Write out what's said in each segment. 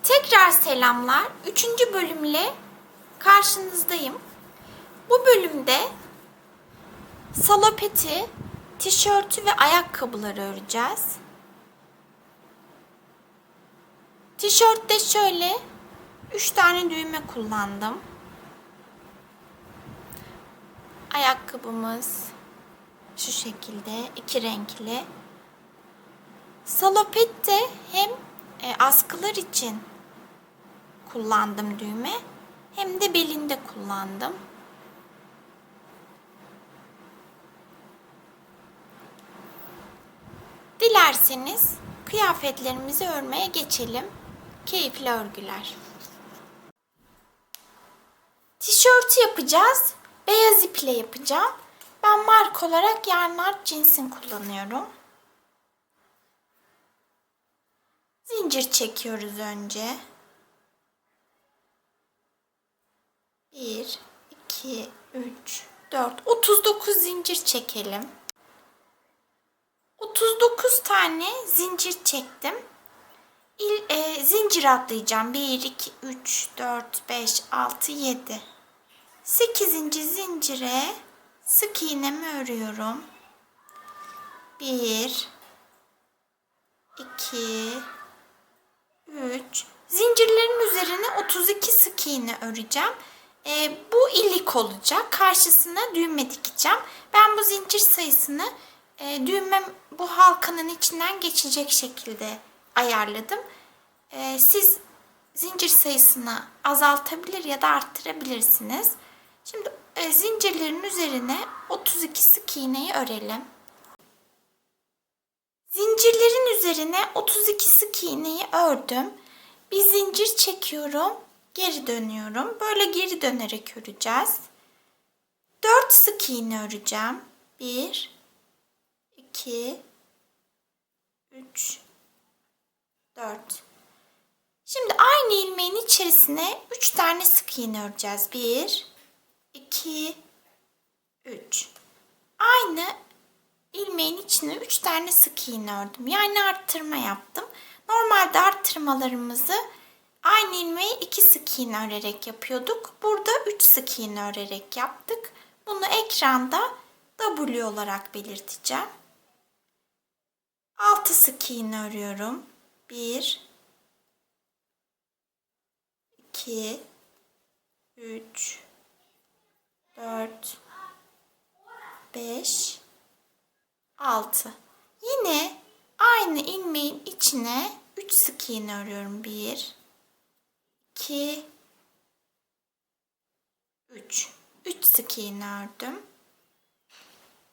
Tekrar selamlar. 3. bölümle karşınızdayım. Bu bölümde salopeti, tişörtü ve ayakkabıları öreceğiz. Tişörtte şöyle 3 tane düğme kullandım. Ayakkabımız şu şekilde 2 renkli. Salopette hem askılar için kullandım düğme, hem de belinde kullandım. Dilerseniz kıyafetlerimizi örmeye geçelim. Keyifli örgüler. Tişörtü yapacağız. Beyaz iple yapacağım. Ben marka olarak yarn cinsin kullanıyorum. Zincir çekiyoruz önce. 1, 2, 3, 4, 39 zincir çekelim. 39 tane zincir çektim. Zincir atlayacağım. 1, 2, 3, 4, 5, 6, 7. 8. zincire sık iğnemi örüyorum. 1, 2, 3. Zincirlerin üzerine 32 sık iğne öreceğim. Bu ilik olacak. Karşısına düğme dikeceğim. Ben bu zincir sayısını düğmem bu halkanın içinden geçecek şekilde ayarladım. Siz zincir sayısını azaltabilir ya da arttırabilirsiniz. Şimdi zincirlerin üzerine 32 sık iğneyi örelim. Zincirlerin üzerine 32 sık iğneyi ördüm. Bir zincir çekiyorum. Geri dönüyorum. Böyle geri dönerek öreceğiz. 4 sık iğne öreceğim. 1, 2, 3, 4. Şimdi aynı ilmeğin içerisine 3 tane sık iğne öreceğiz. 1, 2, 3. Aynı ilmeğin içine 3 tane sık iğne ördüm. Yani arttırma yaptım. Normalde arttırmalarımızı aynı ilmeği 2 sık iğne örerek yapıyorduk. Burada 3 sık iğne örerek yaptık. Bunu ekranda W olarak belirteceğim. 6 sık iğne örüyorum. 1, 2, 3, 4, 5, 6. Yine aynı ilmeğin içine 3 sık iğne örüyorum. 1, 2, 3. 3 sık iğne ördüm.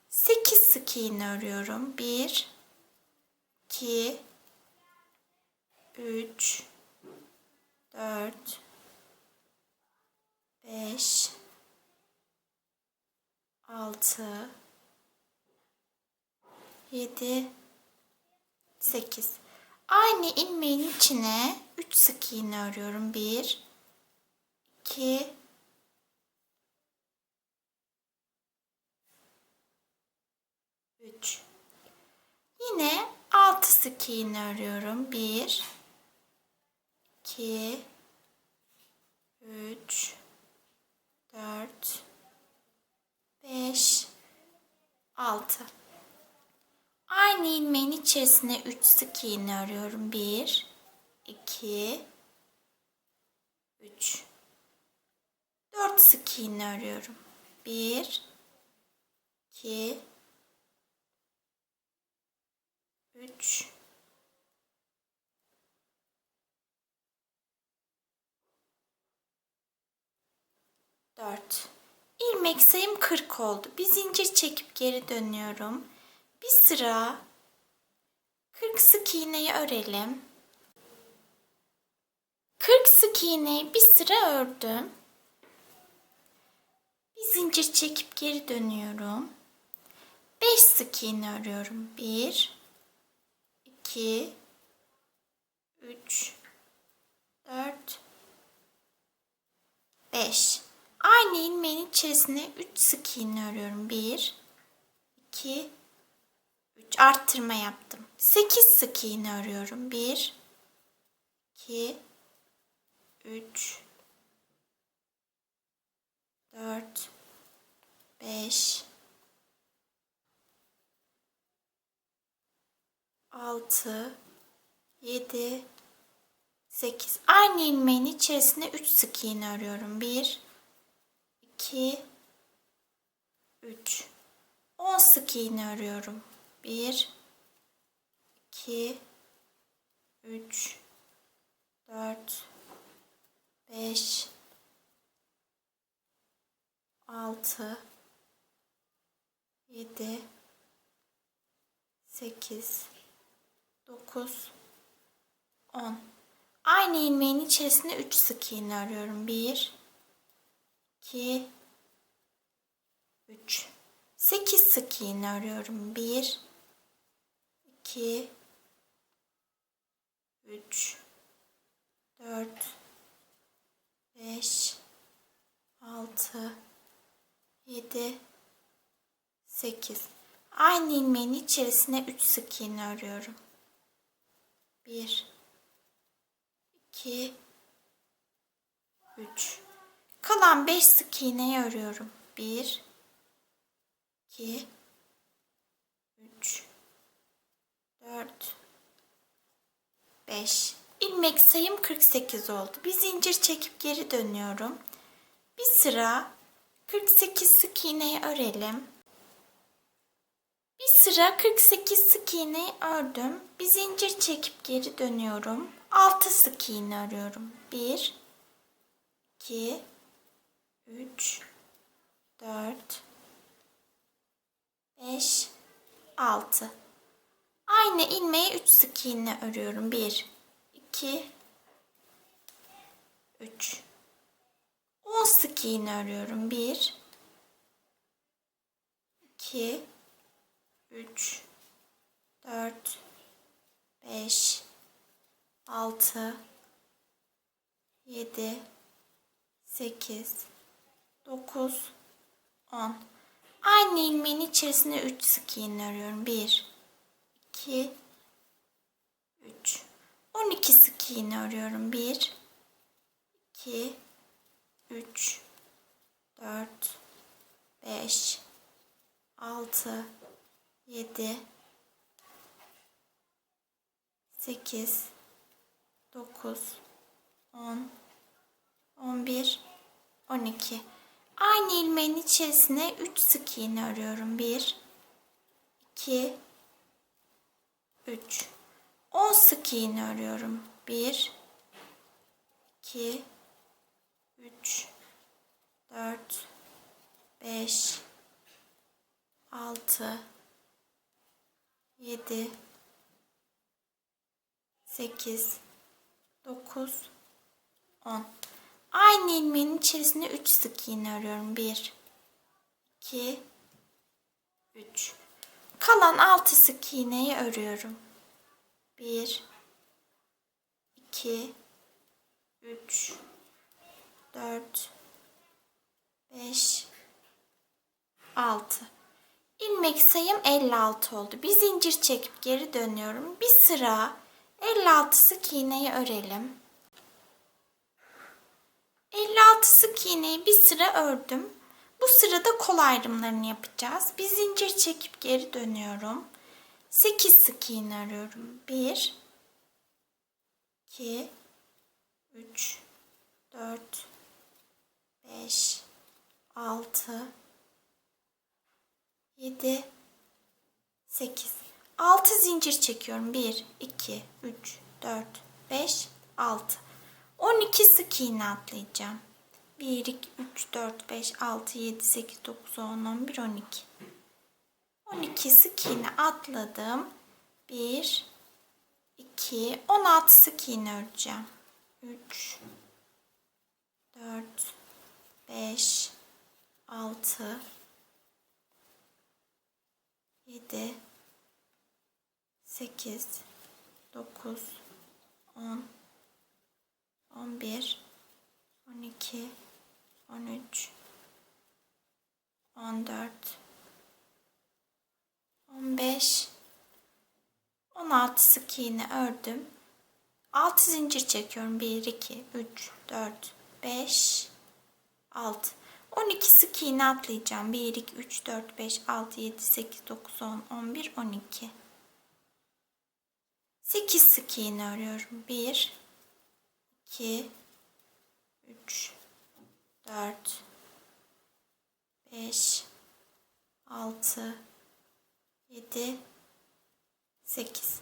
8 sık iğne örüyorum. 1, 2, 3, 4, 5, 6, 7, 8. Aynı ilmeğin içine 3 sık iğne örüyorum. 1, 2, 3. Yine 6 sık iğne örüyorum. 1, 2, 3, 4, 5, 6. Aynı ilmeğin içerisine 3 sık iğne örüyorum. 1, 2, 3. 4 sık iğne örüyorum. 1, 2, 3, 4. İlmek sayım 40 oldu. Bir zincir çekip geri dönüyorum. Bir sıra 40 sık iğneyi örelim. 40 sık iğneyi bir sıra ördüm. Bir zincir çekip geri dönüyorum. 5 sık iğne örüyorum. 1, 2, 3, 4, 5. Aynı ilmeğin içerisine 3 sık iğne örüyorum. 1, 2, 3. Arttırma yaptım. 8 sık iğne örüyorum. 1, 2, 3, 4, 5, 6, 7, 8. Aynı ilmeğin içerisine 3 sık iğne örüyorum. 1, 2, 3. 10 sık iğne örüyorum. 1, 2, 3, 4, 5, 6, 7, 8, 9, 10. Aynı ilmeğin içerisine 3 sık iğne örüyorum. 1, 2, 3. 8 sık iğne örüyorum. 1, 2, 3, 4, 5, 6, 7, 8. Aynı ilmeğin içerisine 3 sık iğne örüyorum. 1, 2, 3. Kalan 5 sık iğneyi örüyorum. 1, 2, 3, 4, 5. İlmek sayım 48 oldu. Bir zincir çekip geri dönüyorum. Bir sıra 48 sık iğneyi örelim. Bir sıra 48 sık iğneyi ördüm. Bir zincir çekip geri dönüyorum. 6 sık iğne örüyorum. 1, 2, 3, 4, 5, 6. Aynı ilmeğe 3 sık iğne örüyorum. 1, 2, 3. 10 sık iğne örüyorum. 1, 2, 3, 4, 5, 6, 7, 8, 9, 10. Aynı ilmeğin içerisine 3 sık iğne örüyorum. 1, 2, 3. 12 sık iğne örüyorum. 1, 2, 3, 4, 5, 6, 7, 8, 9, 10, 11, 12. Aynı ilmeğin içerisine 3 sık iğne örüyorum. 1, 2, 3. 10 sık iğne örüyorum. 1, 2, 3, 4, 5, 6, 7, 8, 9, 10. Aynı ilmeğin içerisine 3 sık iğne örüyorum. 1, 2, 3. Kalan 6 sık iğneyi örüyorum. 1, 2, 3, 4, 5, 6. İlmek sayım 56 oldu. Bir zincir çekip geri dönüyorum. Bir sıra 56 sık iğneyi örelim. 56 sık iğneyi bir sıra ördüm. Bu sırada kol ayrımlarını yapacağız. Bir zincir çekip geri dönüyorum. 8 sık iğne örüyorum. 1, 2, 3, 4, 5, 6, 7, 8. 6 zincir çekiyorum. 1, 2, 3, 4, 5, 6. 12 sık iğne atlayacağım. 1, 2, 3, 4, 5, 6, 7, 8, 9, 10, 11, 12. 12 sık iğne atladım. 1, 2, 16 sık iğne öreceğim. 3, 4, 5, 6, 7, 8, 9, 10, 11, 12, 13, 14, 15, 16 sık iğne ördüm. 6 zincir çekiyorum. 1, 2, 3, 4, 5, 6. 12 sık iğne atlayacağım. 1, 2, 3, 4, 5, 6, 7, 8, 9, 10, 11, 12. 8 sık iğne örüyorum. 1, 2, 3, 4, 5, 6, 7, 8.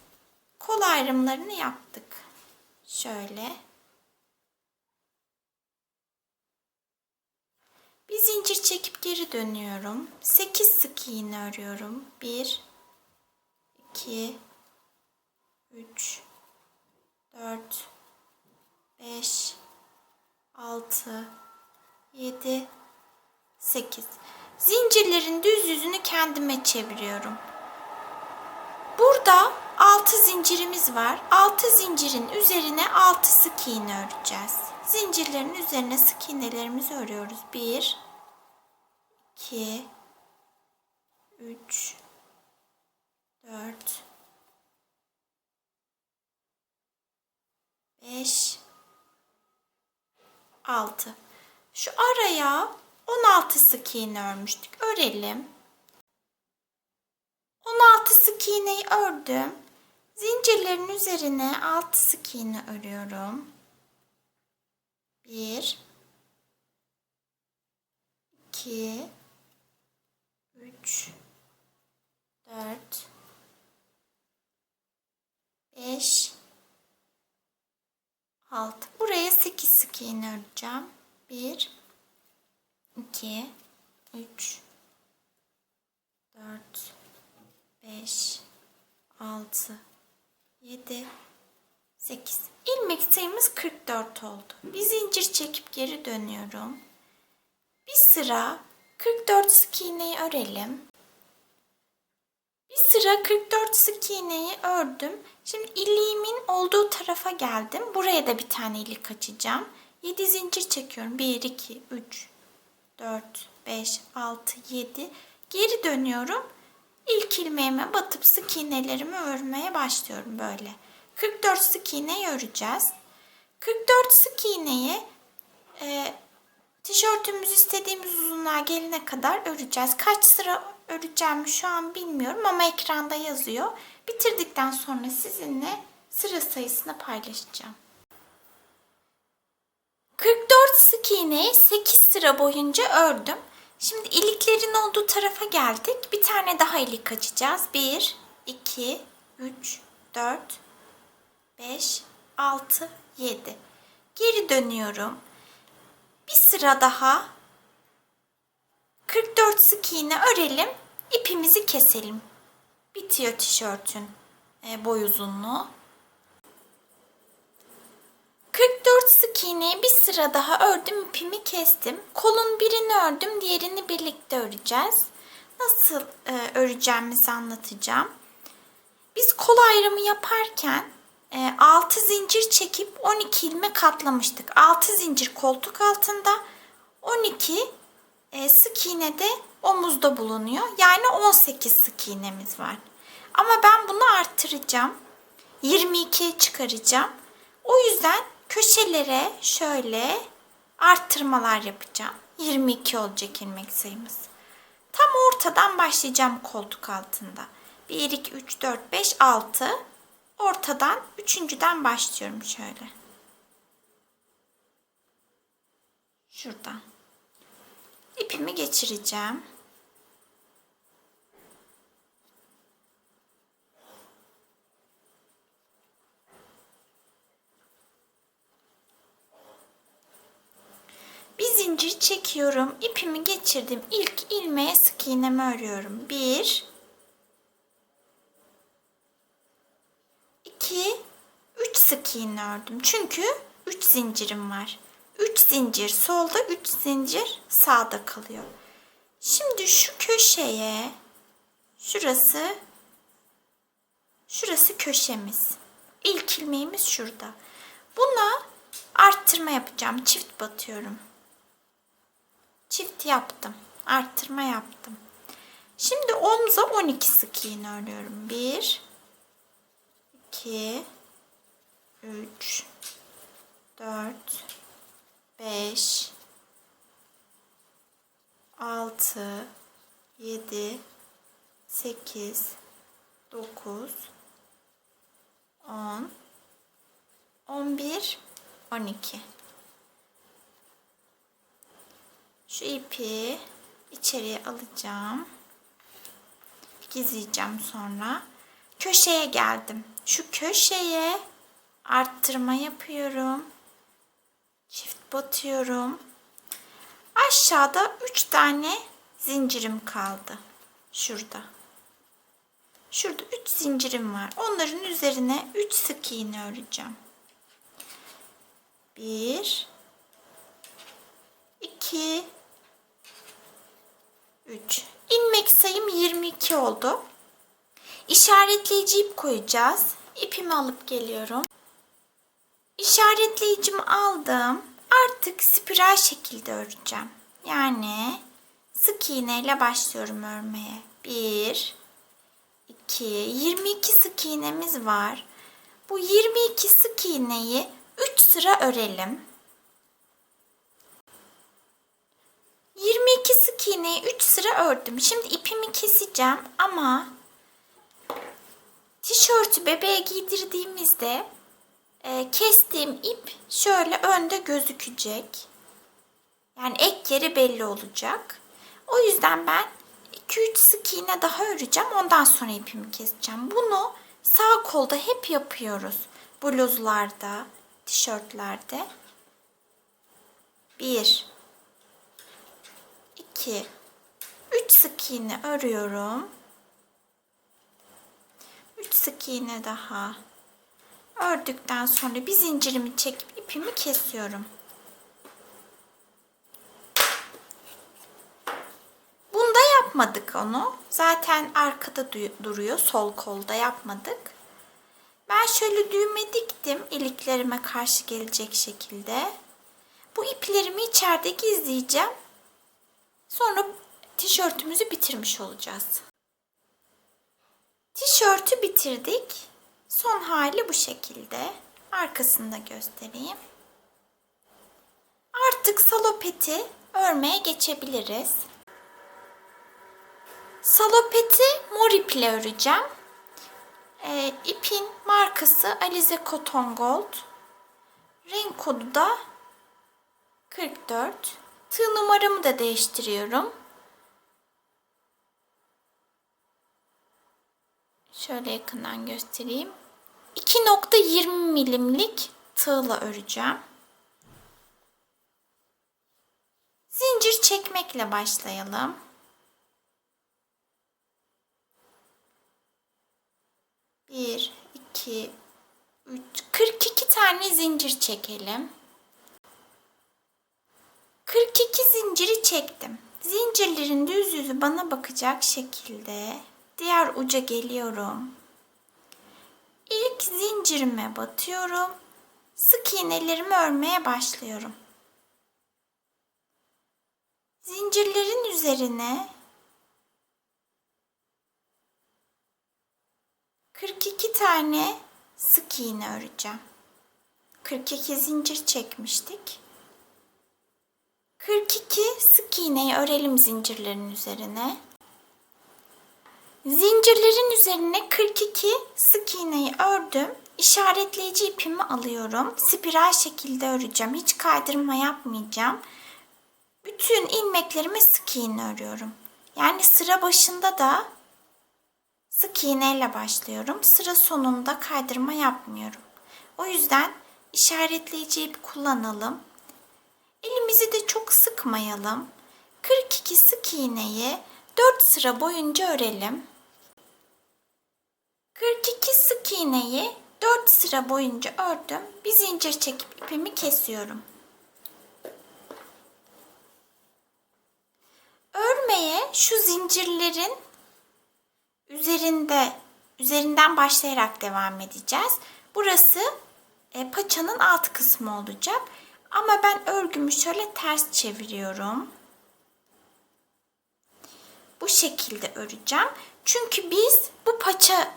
Kol ayrımlarını yaptık. Şöyle. Bir zincir çekip geri dönüyorum. 8 sık iğne örüyorum. 1, 2, 3, 4, 5, 6, 7, 8. Zincirlerin düz yüzünü kendime çeviriyorum. Burada 6 zincirimiz var. 6 zincirin üzerine 6 sık iğne öreceğiz. Zincirlerin üzerine sık iğnelerimizi örüyoruz. 1, 2, 3, 4, 5, 6. Şu araya 16 sık iğne örmüştük. Örelim. 16 sık iğneyi ördüm. Zincirlerin üzerine 6 sık iğne örüyorum. 1, 2, 3, 4, 5, 6. Buraya 8 sık iğne öreceğim. 1, 2, 3, 4, 5, 6, 7, 8. İlmek sayımız 44 oldu. Bir zincir çekip geri dönüyorum. Bir sıra 44 sık iğneyi örelim. Bir sıra 44 sık iğneyi ördüm. Şimdi iliğimin olduğu tarafa geldim. Buraya da bir tane ilik açacağım. 7 zincir çekiyorum. 1, 2, 3, 4, 5, 6, 7. Geri dönüyorum. İlk ilmeğime batıp sık iğnelerimi örmeye başlıyorum böyle. 44 sık iğneyi öreceğiz. 44 sık iğneyi tişörtümüz istediğimiz uzunluğa gelene kadar öreceğiz. Kaç sıra öreceğimi şu an bilmiyorum ama ekranda yazıyor. Bitirdikten sonra sizinle sıra sayısını paylaşacağım. 44 sık iğneyi 8 sıra boyunca ördüm. Şimdi iliklerin olduğu tarafa geldik. Bir tane daha ilik açacağız. 1, 2, 3, 4, 5, 6, 7. Geri dönüyorum. Bir sıra daha 44 sık iğne örelim. İpimizi keselim. Bitiyor tişörtün boy uzunluğu. 44 sık iğneyi bir sıra daha ördüm, ipimi kestim. Kolun birini ördüm, diğerini birlikte öreceğiz. Nasıl öreceğimizi anlatacağım. Biz kol ayrımı yaparken 6 zincir çekip 12 ilmek katlamıştık. 6 zincir koltuk altında, 12 sık iğne de omuzda bulunuyor. Yani 18 sık iğnemiz var. Ama ben bunu arttıracağım. 22'ye çıkaracağım. O yüzden köşelere şöyle arttırmalar yapacağım. 22 olacak ilmek sayımız. Tam ortadan başlayacağım koltuk altında. 1, 2, 3, 4, 5, 6. Ortadan üçüncüden başlıyorum şöyle. Şuradan. İpimi geçireceğim. Bir zincir çekiyorum. İpimi geçirdim. İlk ilmeğe sık iğnemi örüyorum. 1, 2, 3 sık iğne ördüm. Çünkü 3 zincirim var. 3 zincir solda, 3 zincir sağda kalıyor. Şimdi şu köşeye, şurası köşemiz. İlk ilmeğimiz şurada. Buna arttırma yapacağım. Çift batıyorum. Çift yaptım. Arttırma yaptım. Şimdi omuza 12 sık iğne örüyorum. 1, 2, 3, 4, 5, 6, 7, 8, 9, 10, 11, 12. Şu ipi içeriye alacağım. Gizleyeceğim sonra. Köşeye geldim. Şu köşeye arttırma yapıyorum. Çift batıyorum. Aşağıda 3 tane zincirim kaldı. Şurada. Şurada 3 zincirim var. Onların üzerine 3 sık iğne öreceğim. 1, 2, 3. İlmek sayım 22 oldu. İşaretleyici ip koyacağız. İpimi alıp geliyorum. İşaretleyicimi aldım. Artık spiral şekilde öreceğim. Yani sık iğne ile başlıyorum örmeye. 1, 2, 22 sık iğnemiz var. Bu 22 sık iğneyi 3 sıra örelim. 22 sık iğneyi 3 sıra ördüm. Şimdi ipimi keseceğim ama tişörtü bebeğe giydirdiğimizde kestiğim ip şöyle önde gözükecek. Yani ek yeri belli olacak. O yüzden ben 2-3 sık iğne daha öreceğim. Ondan sonra ipimi keseceğim. Bunu sağ kolda hep yapıyoruz. Bluzlarda, tişörtlerde. 1, 2, 3 sık iğne örüyorum. 3 sık iğne daha ördükten sonra bir zincirimi çekip ipimi kesiyorum. Bunda yapmadık onu. Zaten arkada duruyor. Sol kolda yapmadık. Ben şöyle düğme diktim. İliklerime karşı gelecek şekilde. Bu iplerimi içeride gizleyeceğim. Sonra tişörtümüzü bitirmiş olacağız. Tişörtü bitirdik. Son hali bu şekilde. Arkasını da göstereyim. Artık salopeti örmeye geçebiliriz. Salopeti mor iple öreceğim. İpin markası Alize Cotton Gold. Renk kodu da 44. Tığ numaramı da değiştiriyorum. Şöyle yakından göstereyim. 2.20 milimlik tığla öreceğim. Zincir çekmekle başlayalım. Bir, iki, 3, 42 tane zincir çekelim. 42 zinciri çektim. Zincirlerin düz yüzü bana bakacak şekilde diğer uca geliyorum. İlk zincirime batıyorum. Sık iğnelerimi örmeye başlıyorum. Zincirlerin üzerine 42 tane sık iğne öreceğim. 42 zincir çekmiştik. 42 sık iğneyi örelim zincirlerin üzerine. Zincirlerin üzerine 42 sık iğneyi ördüm. İşaretleyici ipimi alıyorum. Spiral şekilde öreceğim. Hiç kaydırma yapmayacağım. Bütün ilmeklerime sık iğne örüyorum. Yani sıra başında da sık iğneyle başlıyorum. Sıra sonunda kaydırma yapmıyorum. O yüzden işaretleyici ip kullanalım. Elimizi de çok sıkmayalım. 42 sık iğneyi 4 sıra boyunca örelim. 42 sık iğneyi 4 sıra boyunca ördüm. Bir zincir çekip ipimi kesiyorum. Örmeye şu zincirlerin üzerinden başlayarak devam edeceğiz. Burası paçanın alt kısmı olacak. Ama ben örgümü şöyle ters çeviriyorum. Bu şekilde öreceğim. Çünkü bu paça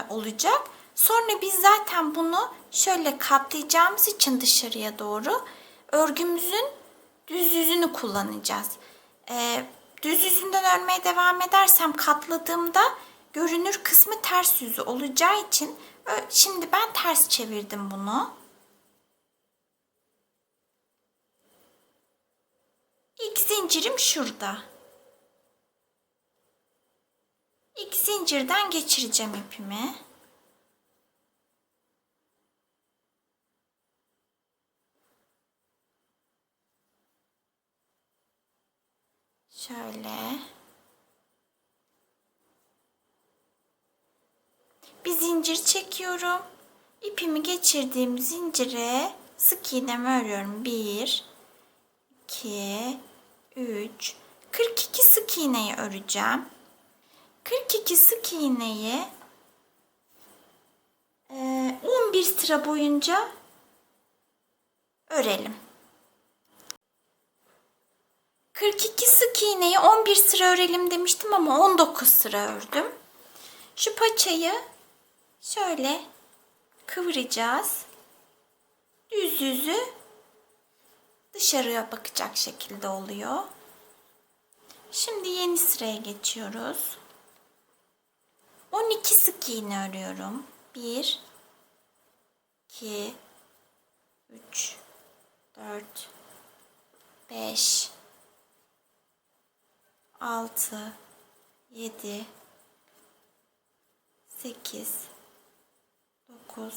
olacak. Sonra biz zaten bunu şöyle katlayacağımız için dışarıya doğru örgümüzün düz yüzünü kullanacağız. Düz yüzünden örmeye devam edersem katladığımda görünür kısmı ters yüzü olacağı için şimdi ben ters çevirdim bunu. İlk zincirim şurada. İlk zincirden geçireceğim ipimi. Şöyle. Bir zincir çekiyorum. İpimi geçirdiğim zincire sık iğnemi örüyorum. 1, 2, 3, 42 sık iğneyi öreceğim. 42 sık iğneyi 11 sıra boyunca örelim. 42 sık iğneyi 11 sıra örelim demiştim ama 19 sıra ördüm. Şu paçayı şöyle kıvıracağız. Düz yüzü dışarıya bakacak şekilde oluyor. Şimdi yeni sıraya geçiyoruz. 12 sık iğne örüyorum. 1, 2, 3, 4, 5, 6, 7, 8, 9,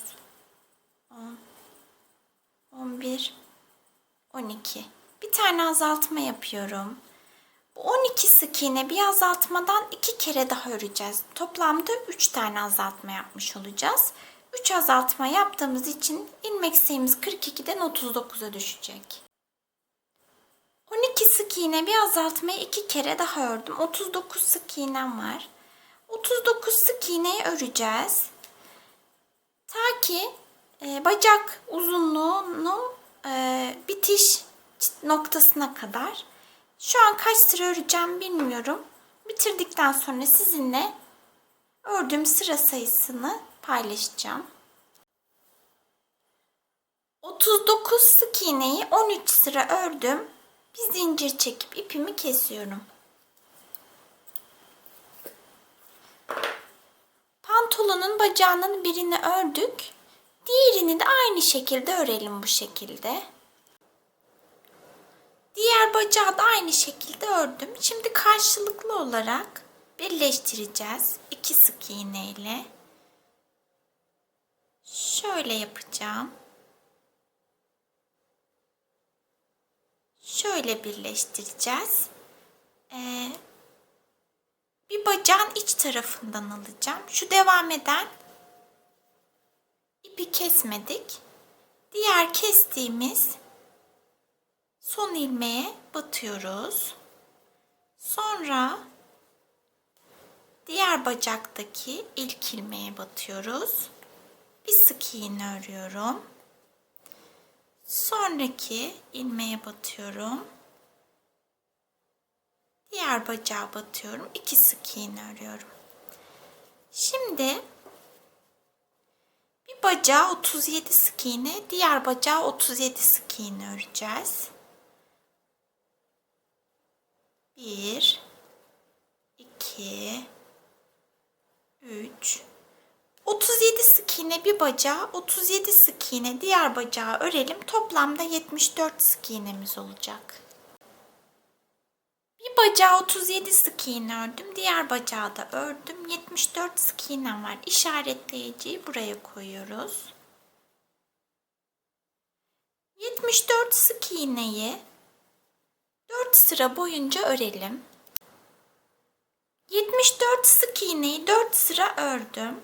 10, 11, 12. Bir tane azaltma yapıyorum. Bu 12 sık iğne bir azaltmadan 2 kere daha öreceğiz. Toplamda 3 tane azaltma yapmış olacağız. 3 azaltma yaptığımız için ilmek sayımız 42'den 39'a düşecek. 12 sık iğne bir azaltmayı 2 kere daha ördüm. 39 sık iğnem var. 39 sık iğneyi öreceğiz. Ta ki bacak uzunluğunu bitiş noktasına kadar. Şu an kaç sıra öreceğim bilmiyorum. Bitirdikten sonra sizinle ördüğüm sıra sayısını paylaşacağım. 39 sık iğneyi 13 sıra ördüm. Bir zincir çekip ipimi kesiyorum. Pantolonun bacağının birini ördük. Diğerini de aynı şekilde örelim bu şekilde. Diğer bacağı da aynı şekilde ördüm. Şimdi karşılıklı olarak birleştireceğiz. 2 sık iğne ile. Şöyle yapacağım. Şöyle birleştireceğiz. Bir bacağın iç tarafından alacağım. Şu devam eden ipi kesmedik. Diğer kestiğimiz son ilmeğe batıyoruz. Sonra diğer bacaktaki ilk ilmeğe batıyoruz. Bir sık iğne örüyorum. Sonraki ilmeğe batıyorum. Diğer bacağa batıyorum. 2 sık iğne örüyorum. Şimdi bir bacağa 37 sık iğne, diğer bacağa 37 sık iğne öreceğiz. 1, 2, 3, 37 sık iğne bir bacağa, 37 sık iğne diğer bacağa örelim. Toplamda 74 sık iğnemiz olacak. Bir bacağa 37 sık iğne ördüm. Diğer bacağı da ördüm. 74 sık iğnem var. İşaretleyiciyi buraya koyuyoruz. 74 sık iğneyi 4 sıra boyunca örelim. 74 sık iğneyi 4 sıra ördüm.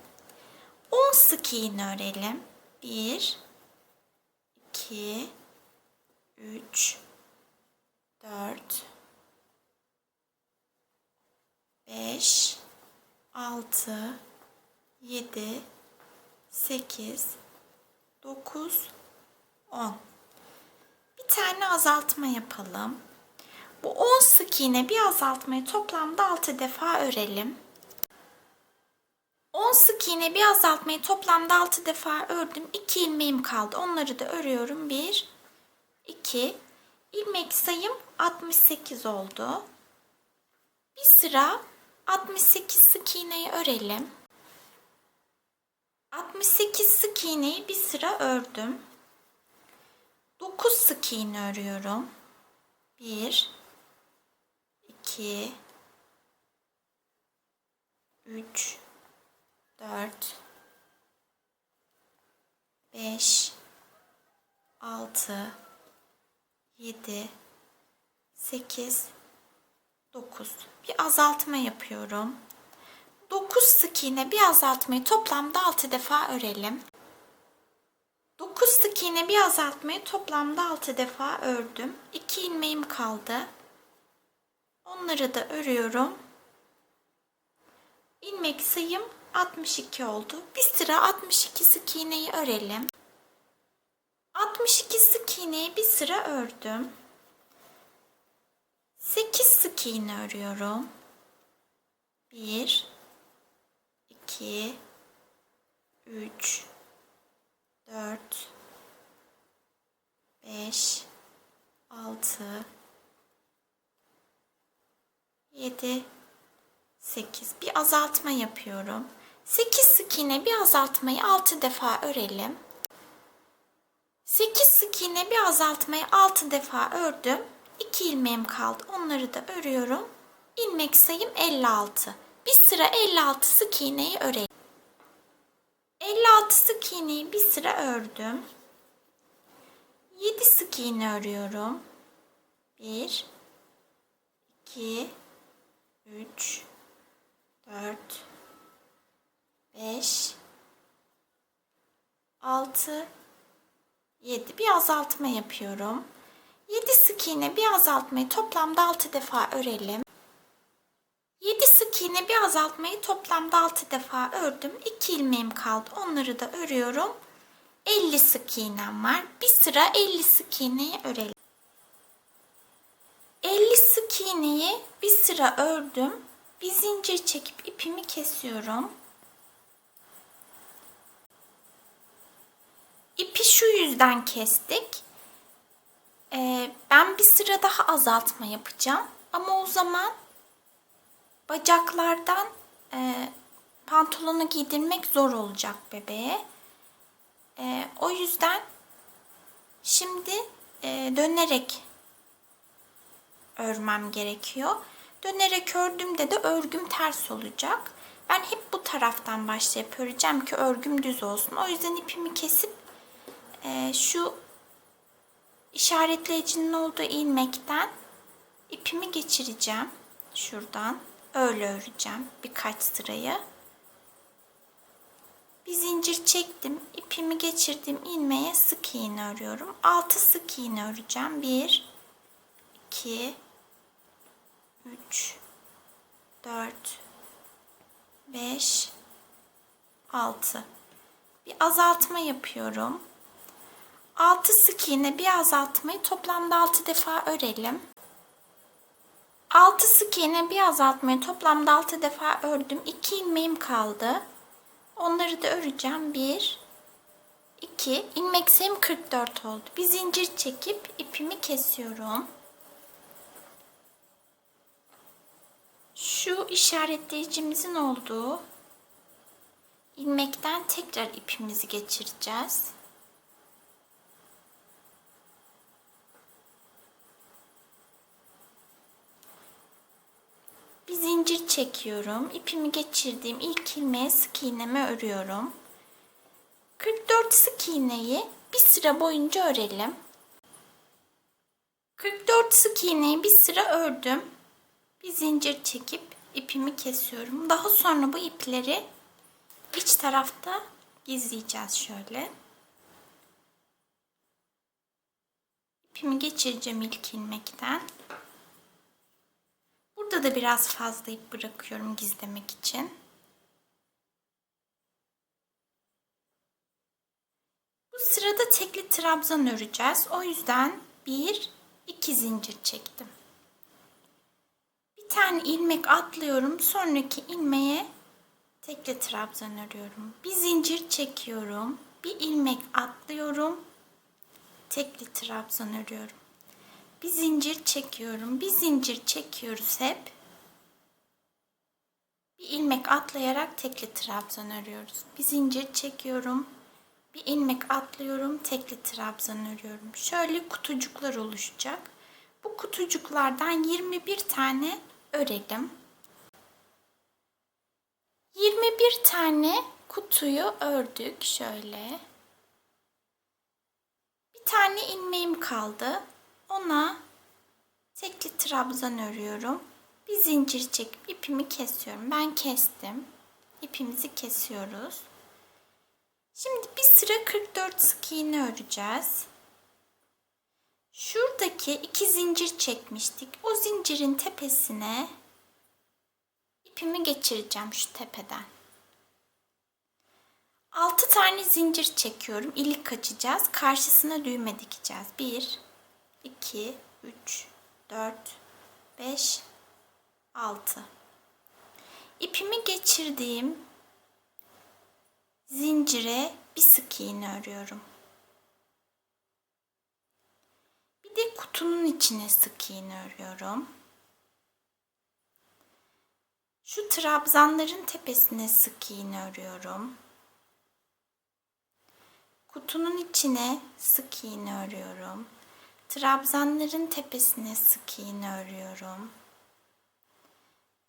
10 sık iğne örelim. 1, 2, 3, 4, 5, 6, 7, 8, 9, 10. Bir tane azaltma yapalım. Bu 10 sık iğne bir azaltmayı toplamda 6 defa örelim. 10 sık iğne bir azaltmayı toplamda 6 defa ördüm. 2 ilmeğim kaldı. Onları da örüyorum. 1, 2. İlmek sayım 68 oldu. Bir sıra 68 sık iğneyi örelim. 68 sık iğneyi bir sıra ördüm. 9 sık iğne örüyorum. 1, 2, 3, 4, 5, 6, 7, 8, 9. Bir azaltma yapıyorum. 9 sık iğne bir azaltmayı toplamda 6 defa örelim. 9 sık iğne bir azaltmayı toplamda 6 defa ördüm. 2 ilmeğim kaldı. Onları da örüyorum. İlmek sayım 62 oldu. Bir sıra 62 sık iğneyi örelim. 62 sık iğneyi bir sıra ördüm. 8 sık iğne örüyorum. 1, 2, 3, 4, 5, 6, 7, 8. Bir azaltma yapıyorum. 8 sık iğne bir azaltmayı 6 defa örelim. 8 sık iğne bir azaltmayı 6 defa ördüm. 2 ilmeğim kaldı. Onları da örüyorum. İlmek sayım 56. Bir sıra 56 sık iğneyi örelim. 56 sık iğneyi bir sıra ördüm. 7 sık iğne örüyorum. 1, 2, 3, 4, 5, 6, 7. Bir azaltma yapıyorum. 7 sık iğne bir azaltmayı toplamda 6 defa örelim. 7 sık iğne bir azaltmayı toplamda 6 defa ördüm. 2 ilmeğim kaldı. Onları da örüyorum. 50 sık iğnem var. Bir sıra 50 sık iğneyi örelim. 50 sık iğneyi bir sıra ördüm. Bir zincir çekip ipimi kesiyorum. İpi şu yüzden kestik. Ben bir sıra daha azaltma yapacağım. Ama o zaman bacaklardan pantolonu giydirmek zor olacak bebeğe. O yüzden şimdi dönerek örmem gerekiyor. Dönerek ördüğümde de örgüm ters olacak. Ben hep bu taraftan başlayıp öreceğim ki örgüm düz olsun. O yüzden ipimi kesip şu işaretleyicinin olduğu ilmekten ipimi geçireceğim. Şuradan öyle öreceğim birkaç sırayı. Bir zincir çektim. İpimi geçirdiğim ilmeğe sık iğne örüyorum. 6 sık iğne öreceğim. 1, 2, 3, 4, 5, 6. Bir azaltma yapıyorum. 6 sık iğne bir azaltmayı toplamda 6 defa örelim. 6 sık iğne bir azaltmayı toplamda 6 defa ördüm. 2 ilmeğim kaldı. Onları da öreceğim. 1, 2, ilmek sayım 44 oldu. Bir zincir çekip ipimi kesiyorum. Şu işaretleyicimizin olduğu ilmekten tekrar ipimizi geçireceğiz. Bir zincir çekiyorum. İpimi geçirdiğim ilk ilmeğe sık iğnemi örüyorum. 44 sık iğneyi bir sıra boyunca örelim. 44 sık iğneyi bir sıra ördüm. Bir zincir çekip ipimi kesiyorum. Daha sonra bu ipleri iç tarafta gizleyeceğiz şöyle. İpimi geçireceğim ilk ilmekten. Burada da biraz fazla ip bırakıyorum gizlemek için. Bu sırada tekli trabzan öreceğiz. O yüzden 1, 2 zincir çektim. Bir tane ilmek atlıyorum. Sonraki ilmeğe tekli trabzan örüyorum. Bir zincir çekiyorum. Bir ilmek atlıyorum. Tekli trabzan örüyorum. Bir zincir çekiyorum. Bir zincir çekiyoruz hep. Bir ilmek atlayarak tekli trabzan örüyoruz. Bir zincir çekiyorum. Bir ilmek atlıyorum. Tekli trabzan örüyorum. Şöyle kutucuklar oluşacak. Bu kutucuklardan 21 tane örelim. 21 tane kutuyu ördük şöyle. Bir tane ilmeğim kaldı. Ona tekli trabzan örüyorum. Bir zincir çekip ipimi kesiyorum. Ben kestim. İpimizi kesiyoruz. Şimdi bir sıra 44 sık iğne öreceğiz. Şuradaki 2 zincir çekmiştik. O zincirin tepesine ipimi geçireceğim şu tepeden. 6 tane zincir çekiyorum. İlik açacağız. Karşısına düğme dikeceğiz. 1, 2, 3, 4, 5, 6. İpimi geçirdiğim zincire bir sık iğne örüyorum. Bir de kutunun içine sık iğne örüyorum. Şu trabzanların tepesine sık iğne örüyorum. Kutunun içine sık iğne örüyorum. Trabzanların tepesine sık iğne örüyorum.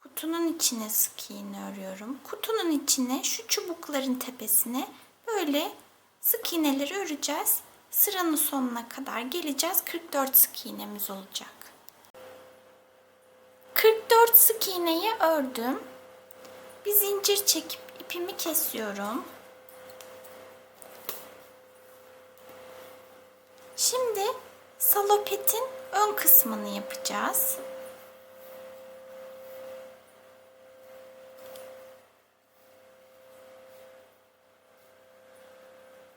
Kutunun içine sık iğne örüyorum. Kutunun içine şu çubukların tepesine böyle sık iğneleri öreceğiz. Sıranın sonuna kadar geleceğiz. 44 sık iğnemiz olacak. 44 sık iğneyi ördüm. Bir zincir çekip ipimi kesiyorum. Şimdi salopetin ön kısmını yapacağız.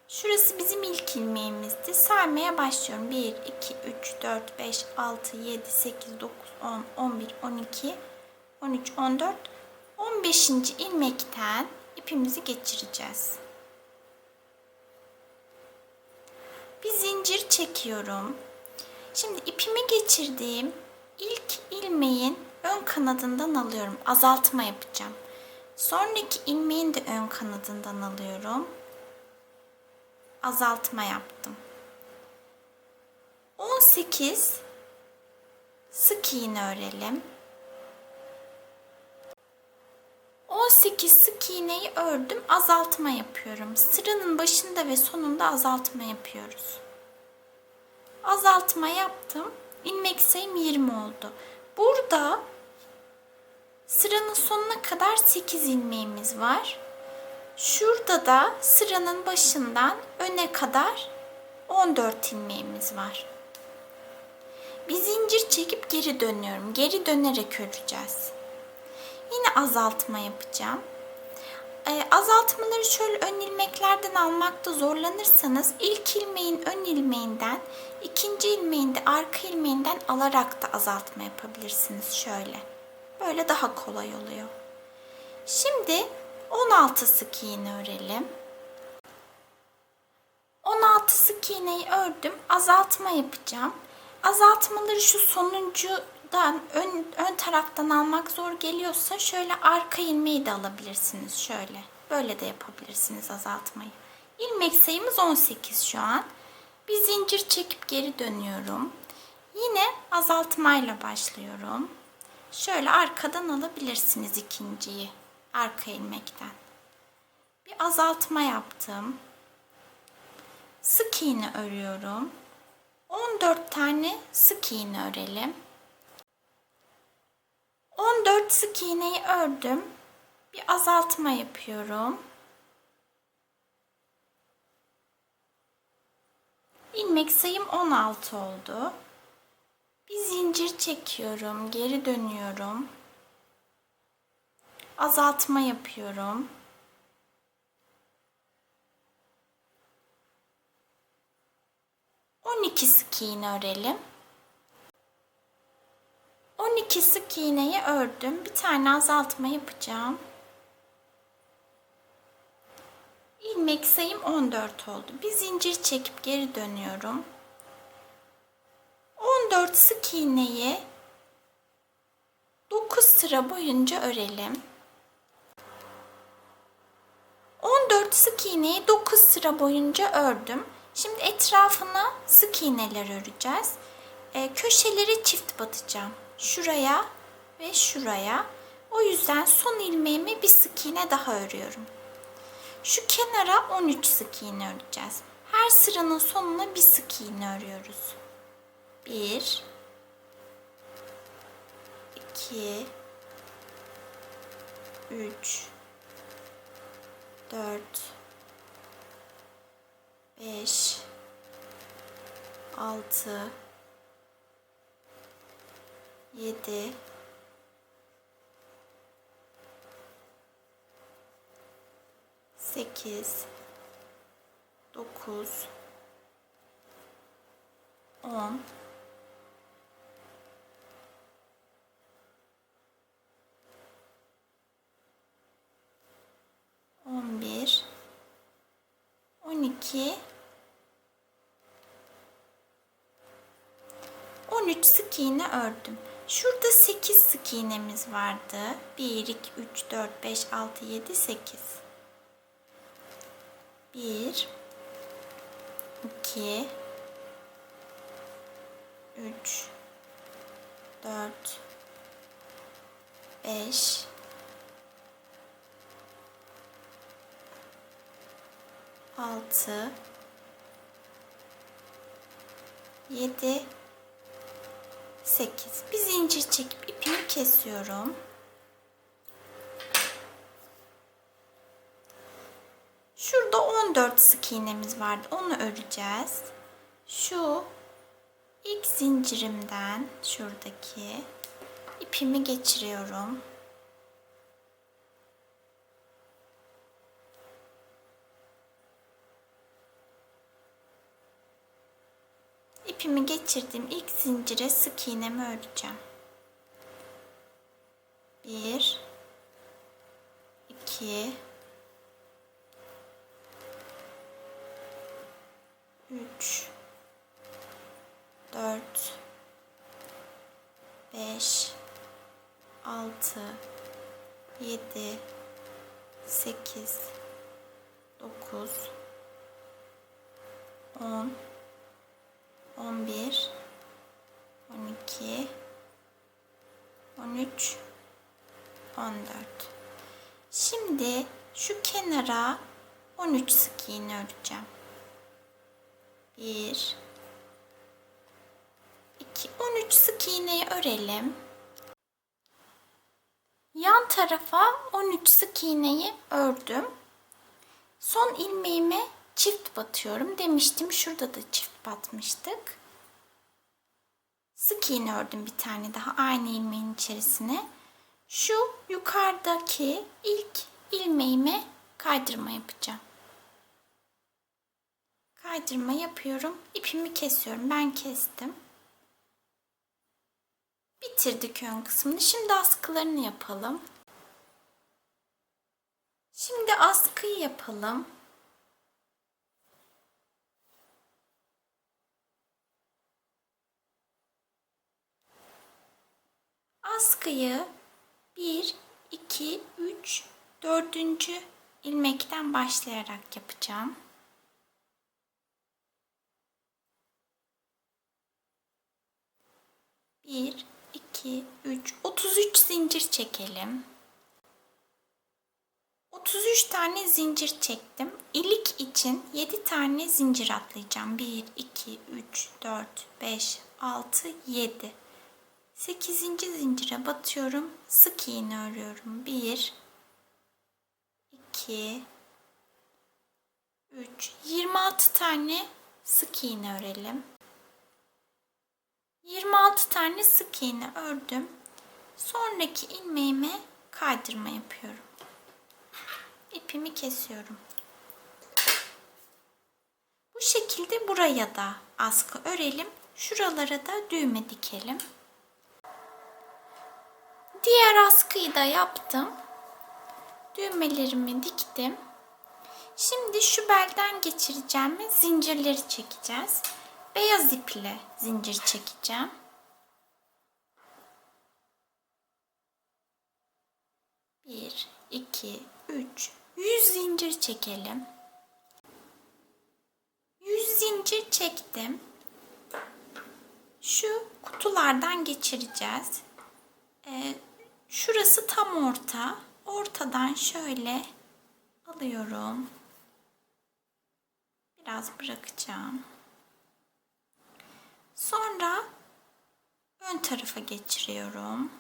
Şurası bizim ilk ilmeğimizdi. Sarmaya başlıyorum. 1, 2, 3, 4, 5, 6, 7, 8, 9, 10, 11, 12, 13, 14, 15. ilmekten ipimizi geçireceğiz. Bir zincir çekiyorum. Şimdi ipimi geçirdiğim ilk ilmeğin ön kanadından alıyorum. Azaltma yapacağım. Sonraki ilmeğin de ön kanadından alıyorum. Azaltma yaptım. 18 sık iğne örelim. 18 sık iğneyi ördüm. Azaltma yapıyorum. Sıranın başında ve sonunda azaltma yapıyoruz. Azaltma yaptım. İlmek sayım 20 oldu. Burada sıranın sonuna kadar 8 ilmeğimiz var. Şurada da sıranın başından öne kadar 14 ilmeğimiz var. Bir zincir çekip geri dönüyorum. Geri dönerek öreceğiz. Yine azaltma yapacağım. Azaltmaları şöyle ön ilmeklerden almakta zorlanırsanız ilk ilmeğin ön ilmeğinden, ikinci ilmeğin de arka ilmeğinden alarak da azaltma yapabilirsiniz şöyle. Böyle daha kolay oluyor. Şimdi 16 sık iğne örelim. 16 sık iğneyi ördüm. Azaltma yapacağım. Azaltmaları şu sonuncudan ön taraftan almak zor geliyorsa şöyle arka ilmeği de alabilirsiniz şöyle. Böyle de yapabilirsiniz azaltmayı. İlmek sayımız 18 şu an. Bir zincir çekip geri dönüyorum. Yine azaltmayla başlıyorum. Şöyle arkadan alabilirsiniz ikinciyi. Arka ilmekten. Bir azaltma yaptım. Sık iğne örüyorum. 14 tane sık iğne örelim. 14 sık iğneyi ördüm. Bir azaltma yapıyorum. İlmek sayım 16 oldu. Bir zincir çekiyorum, geri dönüyorum. Azaltma yapıyorum. ...12 sık iğne örelim. 12 sık iğneyi ördüm. Bir tane azaltma yapacağım. ilmek sayım 14 oldu. Bir zincir çekip geri dönüyorum. 14 sık iğneyi 9 sıra boyunca örelim. 14 sık iğneyi 9 sıra boyunca ördüm. Şimdi etrafına sık iğneler öreceğiz. Köşeleri çift batacağım. Şuraya ve şuraya. O yüzden son ilmeğimi bir sık iğne daha örüyorum. Şu kenara 13 sık iğne öreceğiz. Her sıranın sonuna bir sık iğne örüyoruz. 1 2 3 4 5 6 7 8 9 10 11 12 13 sık iğne ördüm. Şurada 8 sık iğnemiz vardı. 1 2 3 4 5 6 7 8. 1 2 3 4 5 6 7 8. Bir zincir çekip ipimi kesiyorum. Şurada 14 sık iğnemiz vardı. Onu öreceğiz. Şu ilk zincirimden şuradaki ipimi geçiriyorum. İpimi geçirdiğim ilk zincire sık iğnemi öreceğim. 1 2 3 4 5 6 7 8 9 10 11 12 13 14. Şimdi şu kenara 13 sık iğne öreceğim. 1 2 13 sık iğneyi örelim. Yan tarafa 13 sık iğneyi ördüm. Son ilmeğime çift batıyorum. Demiştim, şurada da çift batmıştık. Sık iğne ördüm bir tane daha aynı ilmeğin içerisine. Şu yukarıdaki ilk ilmeğime kaydırma yapacağım. Kaydırma yapıyorum. İpimi kesiyorum. Ben kestim. Bitirdik ön kısmını. Şimdi askılarını yapalım. Şimdi askıyı yapalım. Askıyı 1, 2, 3, 4. ilmekten başlayarak yapacağım. 1, 2, 3, 33 zincir çekelim. 33 tane zincir çektim. İlik için 7 tane zincir atlayacağım. 1, 2, 3, 4, 5, 6, 7. 8. zincire batıyorum. Sık iğne örüyorum. 1 2 3 26 tane sık iğne örelim. 26 tane sık iğne ördüm. Sonraki ilmeğime kaydırma yapıyorum. İpimi kesiyorum. Bu şekilde buraya da askı örelim. Şuralara da düğme dikelim. Diğer askıyı da yaptım. Düğmelerimi diktim. Şimdi şu belden geçireceğim ve zincirleri çekeceğiz. Beyaz iple zincir çekeceğim. Bir, iki, üç. 100 zincir çekelim. 100 zincir çektim. Şu kutulardan geçireceğiz. Şurası tam orta. Ortadan şöyle alıyorum. Biraz bırakacağım. Sonra ön tarafa geçiriyorum.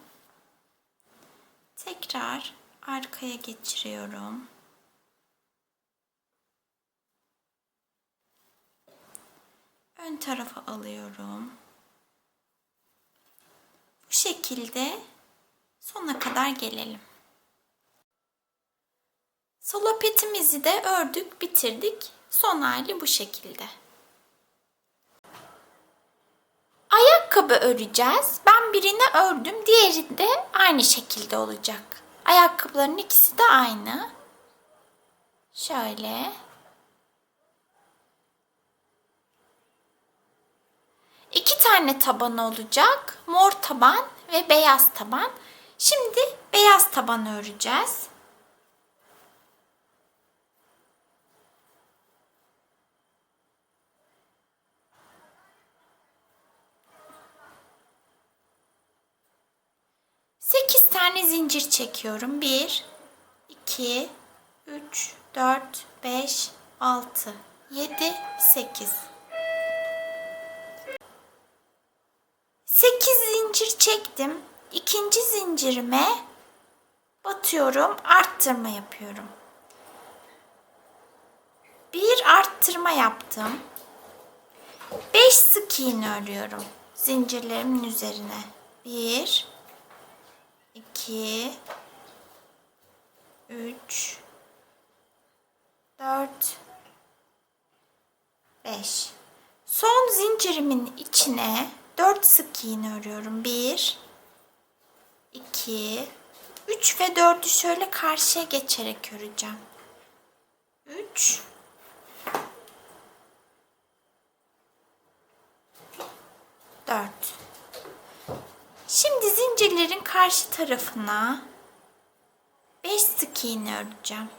Tekrar arkaya geçiriyorum. Ön tarafa alıyorum. Bu şekilde sona kadar gelelim. Salopetimizi de ördük, bitirdik. Son hali bu şekilde. Ayakkabı öreceğiz. Ben birini ördüm, diğeri de aynı şekilde olacak. Ayakkabıların ikisi de aynı. Şöyle. İki tane taban olacak. Mor taban ve beyaz taban. Şimdi beyaz taban öreceğiz. Sekiz tane zincir çekiyorum. 1, 2, 3, 4, 5, 6, 7, 8. 8 zincir çektim. İkinci zincirime batıyorum. Arttırma yapıyorum. Bir arttırma yaptım. 5 sık iğne örüyorum. Zincirlerimin üzerine. 1, 2, 3, 4, 5. Son zincirimin içine 4 sık iğne örüyorum. 1, 2, 3 ve 4'ü şöyle karşıya geçerek öreceğim. 3, 4. Şimdi zincirlerin karşı tarafına 5 sık iğne öreceğim.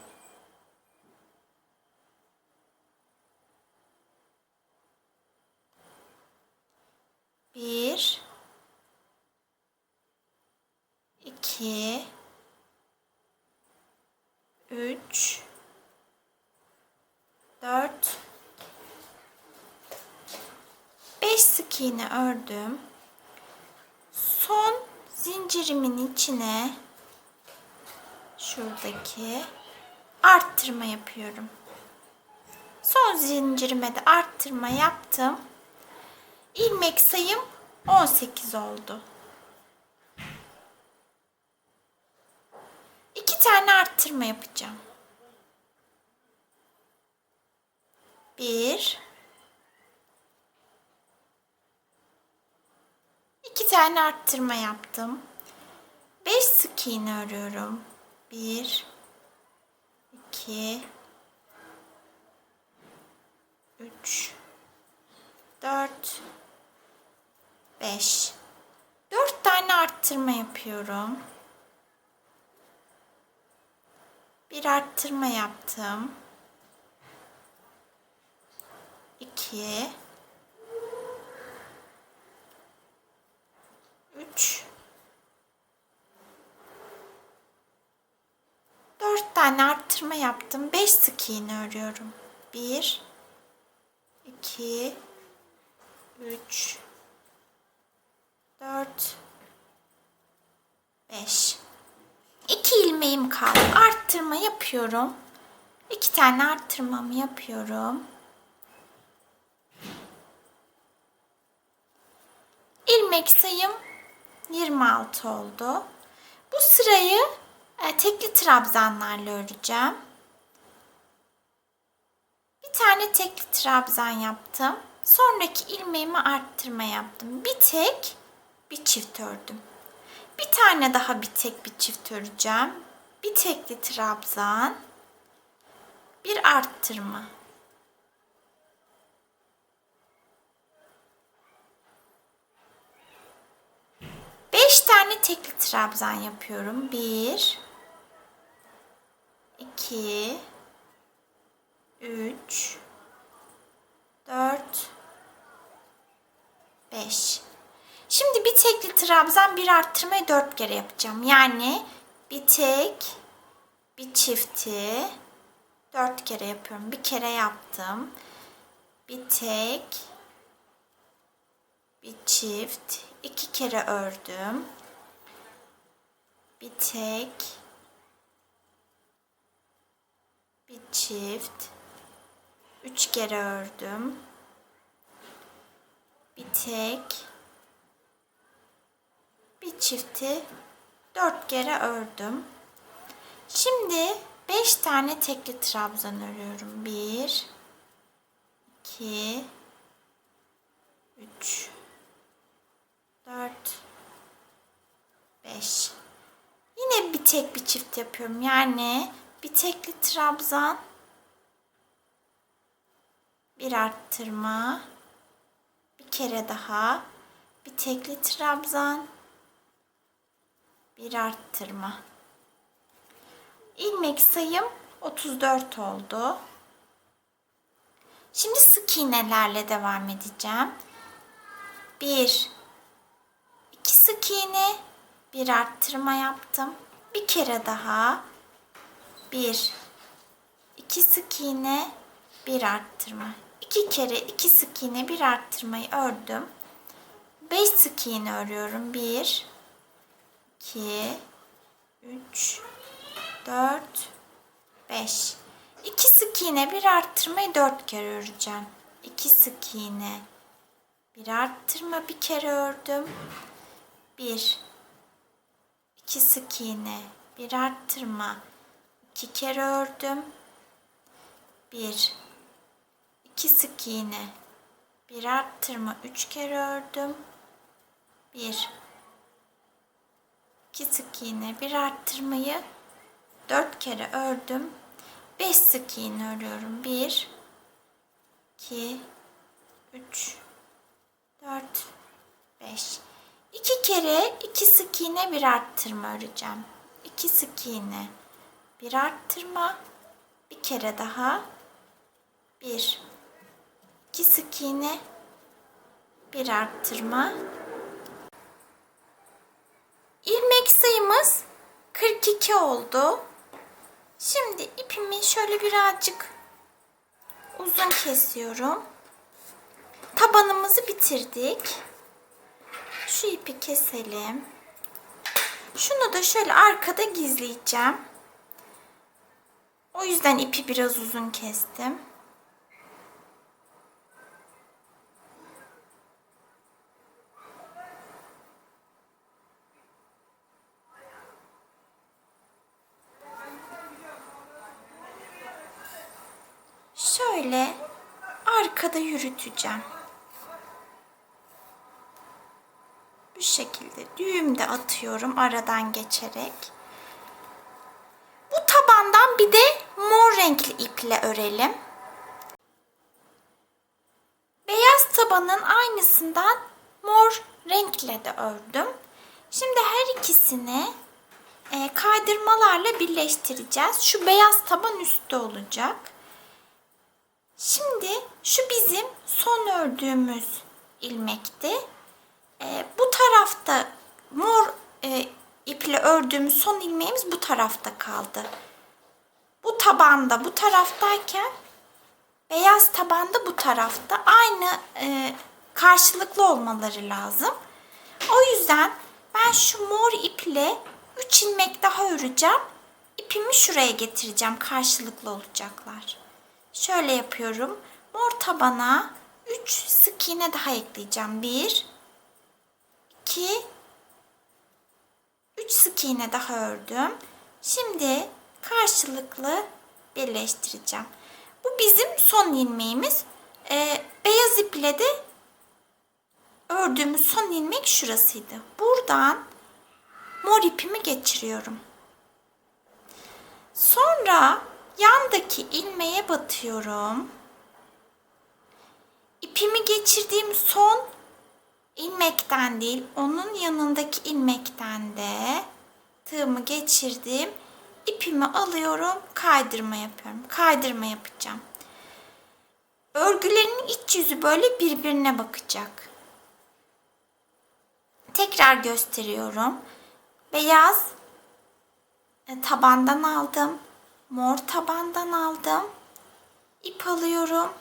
Bir, 2, 3, 4, 5 sık iğne ördüm. Son zincirimin içine şuradaki arttırma yapıyorum. Son zincirime de arttırma yaptım. İlmek sayım 18 oldu. 2 tane arttırma yapacağım. 1, 2 tane arttırma yaptım. 5 sık iğne örüyorum. 1, 2, 3, 4, 5. 4 tane arttırma yapıyorum. Bir arttırma yaptım. 2, 3, 4 tane arttırma yaptım. 5 sık iğne örüyorum. 1, 2, 3, 4, 5. 2 ilmeğim kaldı. Arttırma yapıyorum. 2 tane arttırmamı yapıyorum. İlmek sayım 26 oldu. Bu sırayı tekli trabzanlarla öreceğim. Bir tane tekli trabzan yaptım. Sonraki ilmeğimi arttırma yaptım. Bir tek, bir çift ördüm. Bir tane daha bir tek bir çift öreceğim. Bir tekli trabzan. bir arttırma. Beş tane tekli trabzan yapıyorum. 1 2 3 4 5. Şimdi bir tekli trabzan bir arttırmayı 4 kere yapacağım. Yani bir tek, bir çifti 4 kere yapıyorum. Bir kere yaptım. Bir tek, bir çift, 2 kere ördüm. Bir tek, bir çift, 3 kere ördüm. Bir tek, bir çifti 4 kere ördüm. Şimdi 5 tane tekli trabzan örüyorum. 1 2 3 4 5. Yine bir tek bir çift yapıyorum. Yani bir tekli trabzan, bir arttırma, bir kere daha bir tekli trabzan, bir arttırma. İlmek sayım 34 oldu. Şimdi sık iğnelerle devam edeceğim. 1 2 sık iğne, bir arttırma yaptım. Bir kere daha 1 2 sık iğne, bir arttırma. 2 kere 2 sık iğne, bir arttırmayı ördüm. 5 sık iğne örüyorum. 1 2 3 4 5. 2 sık iğne, bir arttırmayı 4 kere öreceğim. 2 sık iğne, bir arttırma, bir kere ördüm. 1 2 sık iğne, bir arttırma, 2 kere ördüm. 1 2 sık iğne, bir arttırma, 3 kere ördüm. 1 2 sık iğne, bir arttırmayı 4 kere ördüm. 5 sık iğne örüyorum. 1 2 3 4 5. 2 kere 2 sık iğne, bir arttırma öreceğim. 2 sık iğne, bir arttırma, bir kere daha 1 2 sık iğne, bir arttırma. İlmek sayımız 42 oldu. Şimdi ipimi şöyle birazcık uzun kesiyorum. Tabanımızı bitirdik. Şu ipi keselim. Şunu da şöyle arkada gizleyeceğim. O yüzden ipi biraz uzun kestim. Şöyle arkada yürüteceğim. Bu şekilde düğüm de atıyorum aradan geçerek. Bu tabandan bir de mor renkli iple örelim. Beyaz tabanın aynısından mor renkle de ördüm. Şimdi her ikisini kaydırmalarla birleştireceğiz. Şu beyaz taban üstte olacak. Şimdi şu bizim son ördüğümüz ilmekti. Bu tarafta mor iple ördüğümüz son ilmeğimiz bu tarafta kaldı. Bu tabanda bu taraftayken beyaz tabanda bu tarafta. Aynı karşılıklı olmaları lazım. O yüzden ben şu mor iple 3 ilmek daha öreceğim. İpimi şuraya getireceğim. Karşılıklı olacaklar. Şöyle yapıyorum. Mor tabana 3 sık iğne daha ekleyeceğim. 1 2 3 sık iğne daha ördüm. Şimdi karşılıklı birleştireceğim. Bu bizim son ilmeğimiz. Beyaz iple de ördüğümüz son ilmek şurasıydı. Buradan mor ipimi geçiriyorum. Sonra Yandaki ilmeğe batıyorum. İpimi geçirdiğim son ilmekten değil, onun yanındaki ilmekten de tığımı geçirdim. İpimi alıyorum, kaydırma yapıyorum. Kaydırma yapacağım. Örgülerin iç yüzü böyle birbirine bakacak. Tekrar gösteriyorum. Beyaz tabandan aldım. Mor tabandan aldım. İp alıyorum.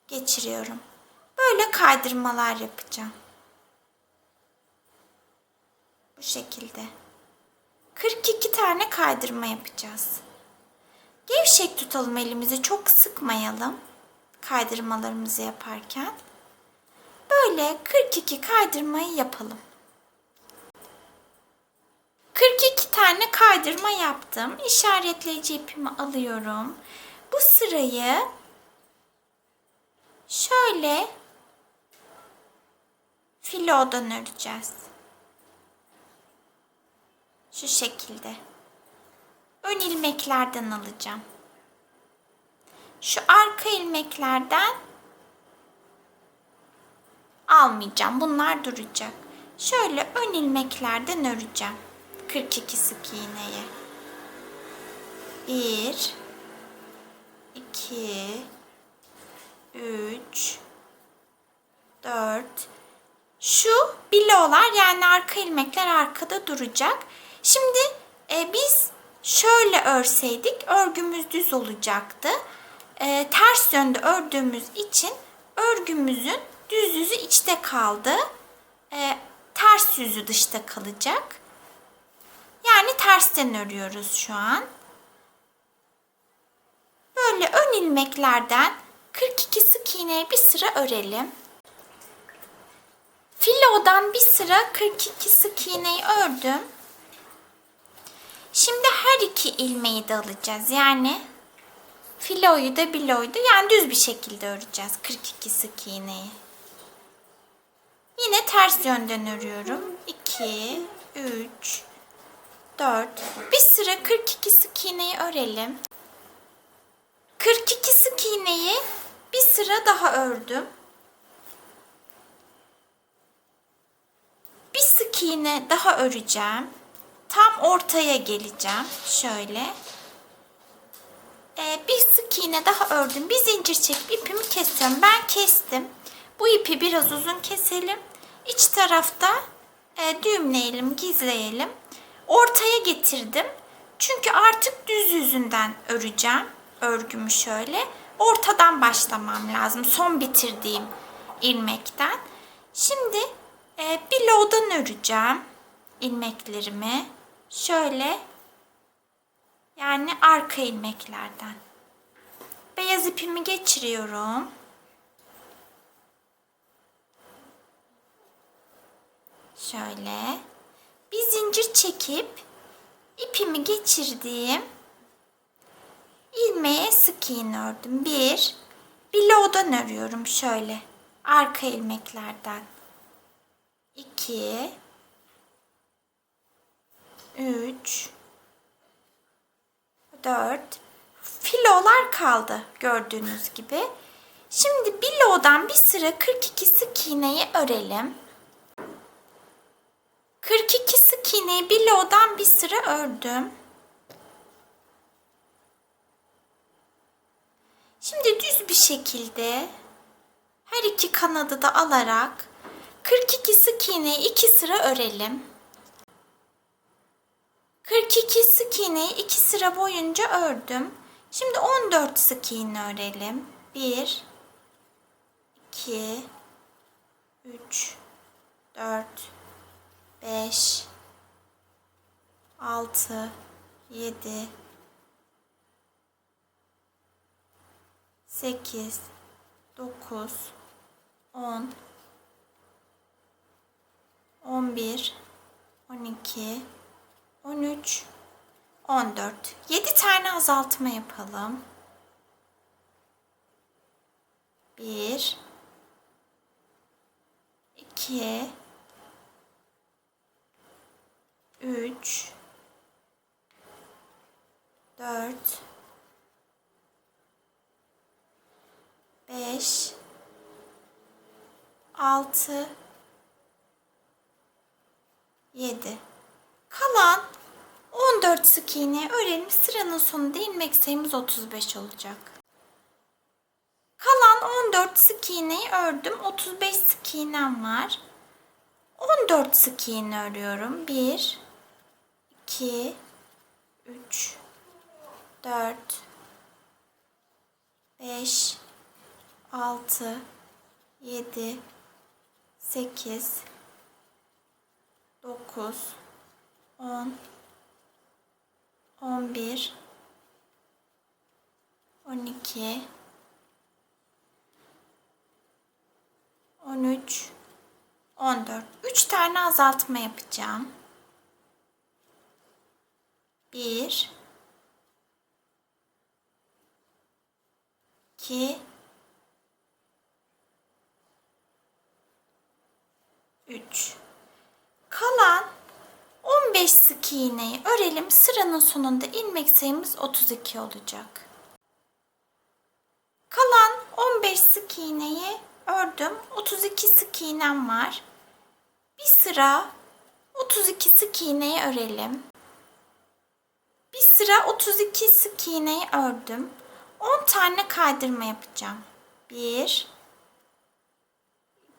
Geçiriyorum. Böyle kaydırmalar yapacağım. Bu şekilde. 42 tane kaydırma yapacağız. Gevşek tutalım elimizi, çok sıkmayalım kaydırmalarımızı yaparken. Böyle 42 kaydırmayı yapalım. 42 tane kaydırma yaptım. İşaretleyici ipimi alıyorum. Bu sırayı şöyle filodan öreceğiz. Şu şekilde. Ön ilmeklerden alacağım. Şu arka ilmeklerden almayacağım. Bunlar duracak. Şöyle ön ilmeklerden öreceğim. 42 sık iğneyi. 1 2 3 4. Şu bilolar, yani arka ilmekler arkada duracak. Şimdi biz şöyle örseydik örgümüz düz olacaktı. Ters yönde ördüğümüz için örgümüzün düz yüzü içte kaldı. Ters yüzü dışta kalacak. Yani tersten örüyoruz şu an. Böyle ön ilmeklerden 42 sık iğneyi bir sıra örelim. Filodan bir sıra 42 sık iğneyi ördüm. Şimdi her iki ilmeği de alacağız. Yani filoyu da biloyu da, yani düz bir şekilde öreceğiz 42 sık iğneyi. Yine ters yönden örüyorum. 2 3 4. Bir sıra 42 sık iğneyi örelim. 42 sık iğneyi bir sıra daha ördüm. Bir sık iğne daha öreceğim. Tam ortaya geleceğim. Şöyle. Bir sık iğne daha ördüm. Bir zincir çekip ipimi kesiyorum. Ben kestim. Bu ipi biraz uzun keselim. İç tarafta düğümleyelim, gizleyelim. Ortaya getirdim. Çünkü artık düz yüzünden öreceğim. Örgümü şöyle. Ortadan başlamam lazım. Son bitirdiğim ilmekten. Şimdi bilow'dan öreceğim ilmeklerimi. Şöyle, yani arka ilmeklerden. Beyaz ipimi geçiriyorum. Şöyle bir zincir çekip ipimi geçirdiğim ilmeğe sık iğne ördüm. Bir bilow'dan örüyorum şöyle arka ilmeklerden. 2 3 4. Filolar kaldı gördüğünüz gibi. Şimdi bilow'dan bir sıra 42 sık iğneyi örelim. 42 sık iğneyi bilow'dan bir sıra ördüm. Şimdi düz bir şekilde her iki kanadı da alarak 42 sık iğneyi 2 sıra örelim. 42 sık iğneyi 2 sıra boyunca ördüm. Şimdi 14 sık iğne örelim. 1 2 3 4 5 6 7 8 9 10 11 12 13 14. 7 tane azaltma yapalım. 1 2 3 4, 5, 6, 7. Kalan 14 sık iğneyi örelim. Sıranın sonunda ilmek sayımız 35 olacak. Kalan 14 sık iğneyi ördüm. 35 sık iğnem var. 14 sık iğne örüyorum. 1, 2, 3, 4, 5, 6, 7, 8, 9, 10, 11, 12, 13, 14. 3 tane azaltma yapacağım. 1, 2, 3. Kalan 15 sık iğneyi örelim. Sıranın sonunda ilmek sayımız 32 olacak. Kalan 15 sık iğneyi ördüm. 32 sık iğnem var. Bir sıra 32 sık iğneyi örelim. Bir sıra 32 sık iğneyi ördüm. 10 tane kaydırma yapacağım. 1,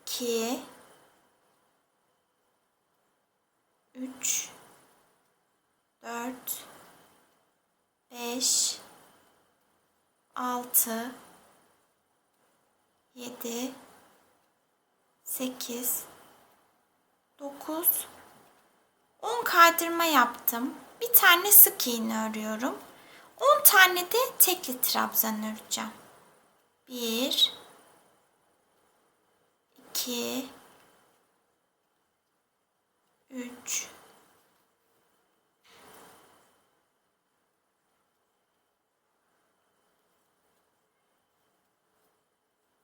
2, 3, 4, 5, 6, 7, 8, 9, 10 kaydırma yaptım. Bir tane sık iğne örüyorum. 10 tane de tekli trabzan öreceğim. 1, 2, 3,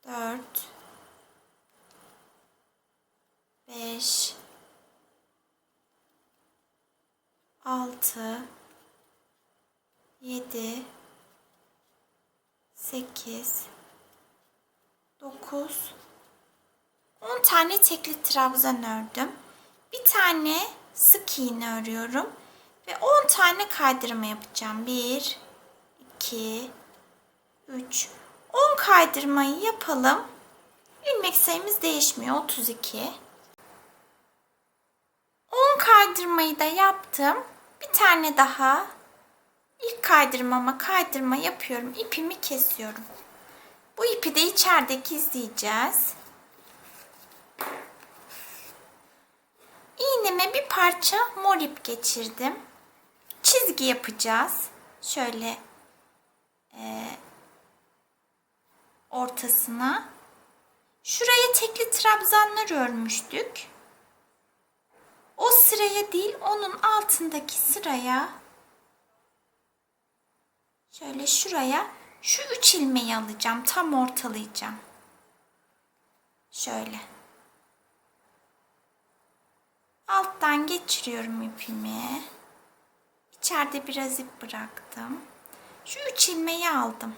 4, 5, 6, 7, 8, 9, 10 tane tekli trabzan ördüm. Bir tane sık iğne örüyorum ve 10 tane kaydırma yapacağım. 1, 2, 3, 10 kaydırmayı yapalım. İlmek sayımız değişmiyor. 32. 10 kaydırmayı da yaptım. Bir tane daha ilk kaydırma yapıyorum. İpimi kesiyorum. Bu ipi de içeride gizleyeceğiz. İğneme bir parça mor ip geçirdim. Çizgi yapacağız. Şöyle ortasına. Şuraya tekli trabzanlar örmüştük. O sıraya değil, onun altındaki sıraya, şöyle şuraya şu 3 ilmeği alacağım. Tam ortalayacağım. Şöyle. Alttan geçiriyorum ipimi. İçeride biraz ip bıraktım. Şu 3 ilmeği aldım.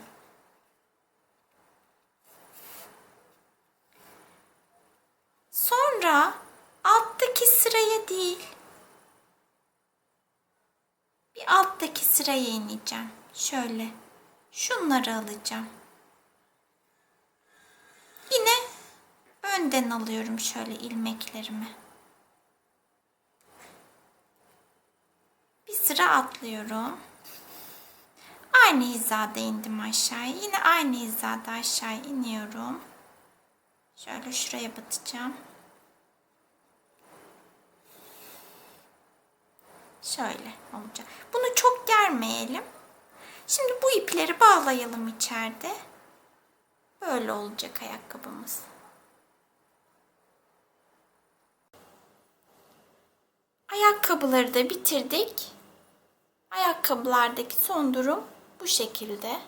Sonra alttaki sıraya değil, bir alttaki sıraya ineceğim. Şöyle şunları alacağım. Yine önden alıyorum şöyle ilmeklerimi. Bir sıra atlıyorum. Aynı hizada indim aşağıya. Yine aynı hizada aşağı iniyorum. Şöyle şuraya batacağım. Şöyle olacak. Bunu çok germeyelim. Şimdi bu ipleri bağlayalım içeride. Böyle olacak ayakkabımız. Ayakkabıları da bitirdik. Ayakkabılardaki son durum bu şekilde.